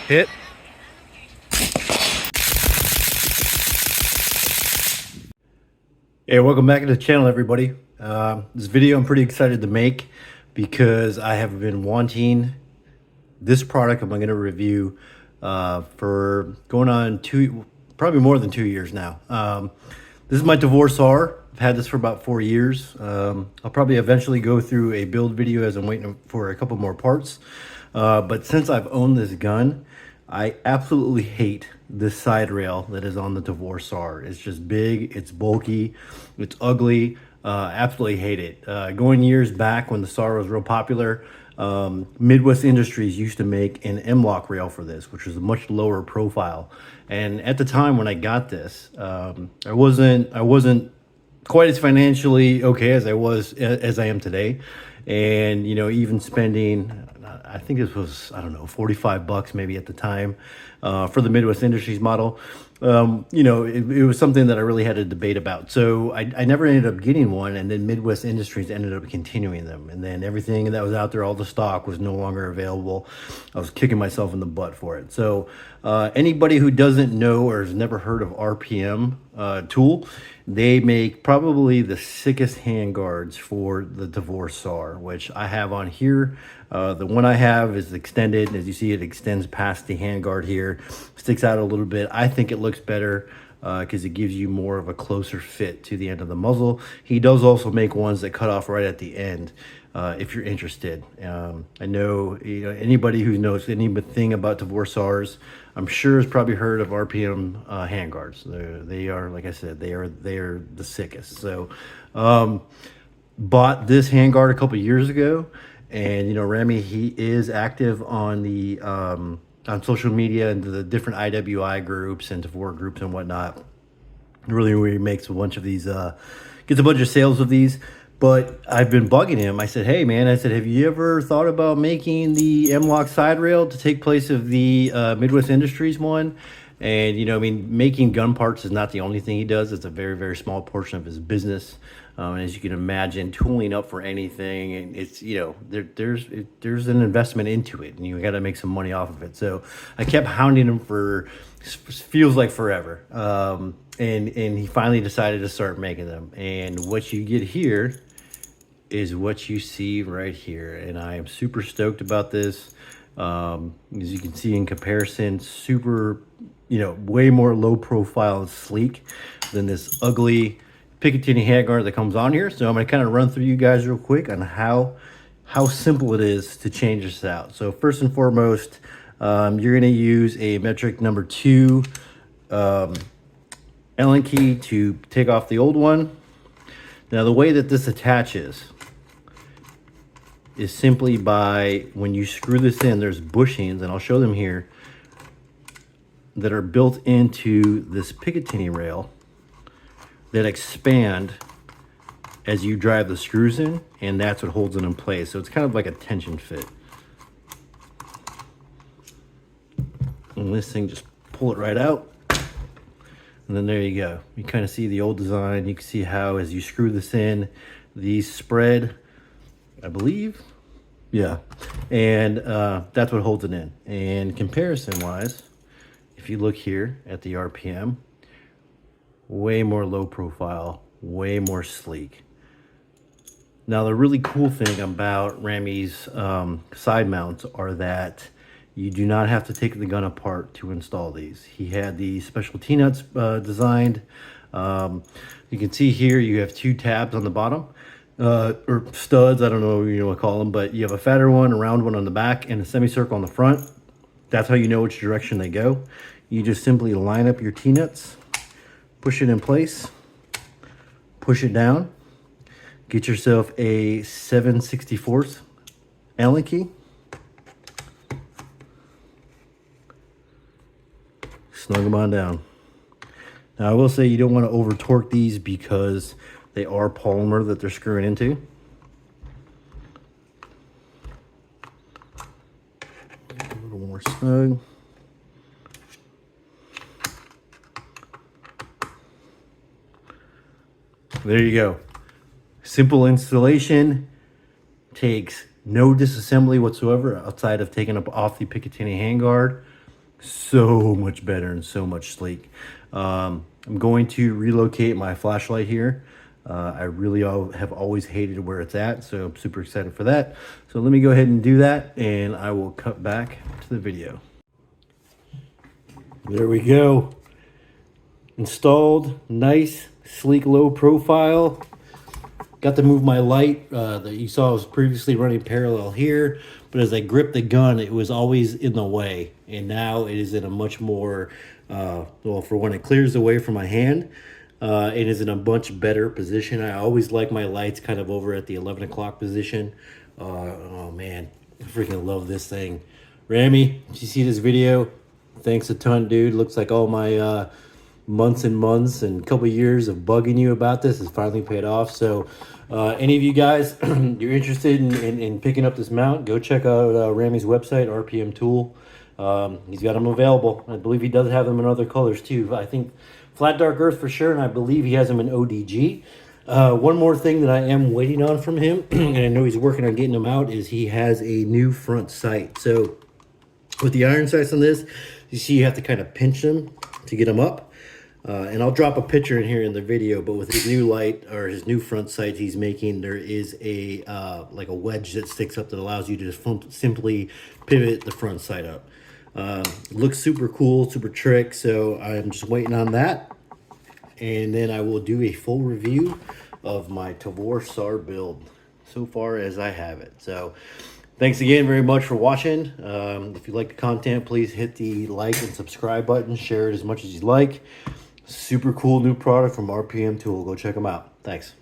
Hit. Hey, welcome back to the channel, everybody. This video I'm pretty excited to make because I have been wanting this product I'm going to review for going on probably more than 2 years now. This is my Tavor SAR. I've had this for about 4 years. I'll probably eventually go through a build video as I'm waiting for a couple more parts. But since I've owned this gun, I absolutely hate this side rail that is on the Tavor SAR. It's just big, it's bulky, it's ugly. Absolutely hate it. Going years back when the SAR was real popular, Midwest Industries used to make an MLOK rail for this, which was a much lower profile. And at the time when I got this, I wasn't quite as financially okay as I am today. And even spending, I think this was, I don't know, 45 bucks maybe at the time, for the Midwest Industries model. It was something that I really had a debate about. So I never ended up getting one, and then Midwest Industries ended up continuing them. And then everything that was out there, all the stock was no longer available. I was kicking myself in the butt for it. So anybody who doesn't know or has never heard of RPM tool, they make probably the sickest hand guards for the Tavor SAR, which I have on here. The one I have is extended. As you see, it extends past the hand guard here, sticks out a little bit. I think it looks better because it gives you more of a closer fit to the end of the muzzle. He does also make ones that cut off right at the end. If you're interested, I know anybody who knows anything about Tavor SARs, I'm sure has probably heard of RPM handguards. They are, like I said, they are the sickest. So, bought this handguard a couple years ago, and Remy, he is active on the on social media and the different IWI groups and Tavor groups and whatnot. Really, where he makes a bunch of these, gets a bunch of sales of these. But I've been bugging him. I said, hey, man, have you ever thought about making the MLOK side rail to take place of the Midwest Industries one? And, making gun parts is not the only thing he does. It's a very, very small portion of his business. And as you can imagine, tooling up for anything, and it's, there's an investment into it, and you got to make some money off of it. So I kept hounding him for, feels like forever. And he finally decided to start making them. And what you get here is what you see right here. And I am super stoked about this. As you can see in comparison, super, way more low profile and sleek than this ugly Picatinny handguard that comes on here. So I'm going to kind of run through you guys real quick on how simple it is to change this out. So first and foremost, you're going to use a metric number 2 Allen key to take off the old one. Now the way that this attaches is simply by, when you screw this in, there's bushings, and I'll show them here, that are built into this Picatinny rail that expand as you drive the screws in, and that's what holds it in place. So it's kind of like a tension fit. And this thing, just pull it right out. And then there you go. You kind of see the old design. You can see how as you screw this in, these spread, I believe. Yeah. And that's what holds it in. And comparison-wise, if you look here at the RPM, way more low profile, way more sleek. Now, the really cool thing about Ramy's side mounts are that you do not have to take the gun apart to install these. He had the special T-nuts designed. You can see here you have 2 tabs on the bottom, or studs, I don't know what you want to call them, but you have a fatter one, a round one on the back, and a semicircle on the front. That's how you know which direction they go. You just simply line up your T-nuts, push it in place, push it down, get yourself a 7/64 Allen key. Snug them on down. Now, I will say you don't want to over torque these because they are polymer that they're screwing into. A little more snug. There you go. Simple installation. Takes no disassembly whatsoever outside of taking up off the Picatinny handguard. so much better and so much sleek. I'm going to relocate my flashlight here. I really have always hated where it's at, so I'm super excited for that. So let me go ahead and do that, and I will cut back to the video. There we go. Installed, nice, sleek, low profile. Got to move my light that you saw was previously running parallel here, but as I gripped the gun, it was always in the way, and now it is in a much more, well, for when it clears away from my hand, it is in a much better position. I always like my lights kind of over at the 11 o'clock position. Oh man, I freaking love this thing. Rami, did you see this video? Thanks a ton, dude. Looks like all my months and months and couple years of bugging you about this has finally paid off. So any of you guys, you're interested in picking up this mount, go check out Rami's website, RPM Tool. He's got them available. I believe he does have them in other colors too. I think flat dark earth for sure, and I believe he has them in ODG. One more thing that I am waiting on from him, and I know he's working on getting them out, is he has a new front sight. So with the iron sights on this, you see you have to kind of pinch them to get them up. And I'll drop a picture in here in the video, but with his new light or his new front sight he's making, there is a like a wedge that sticks up that allows you to just simply pivot the front sight up. Looks super cool, super trick, so I'm just waiting on that. And then I will do a full review of my Tavor SAR build so far as I have it. So thanks again very much for watching. If you like the content, please hit the like and subscribe button. Share it as much as you like. Super cool new product from RPM Tool. Go check them out. Thanks.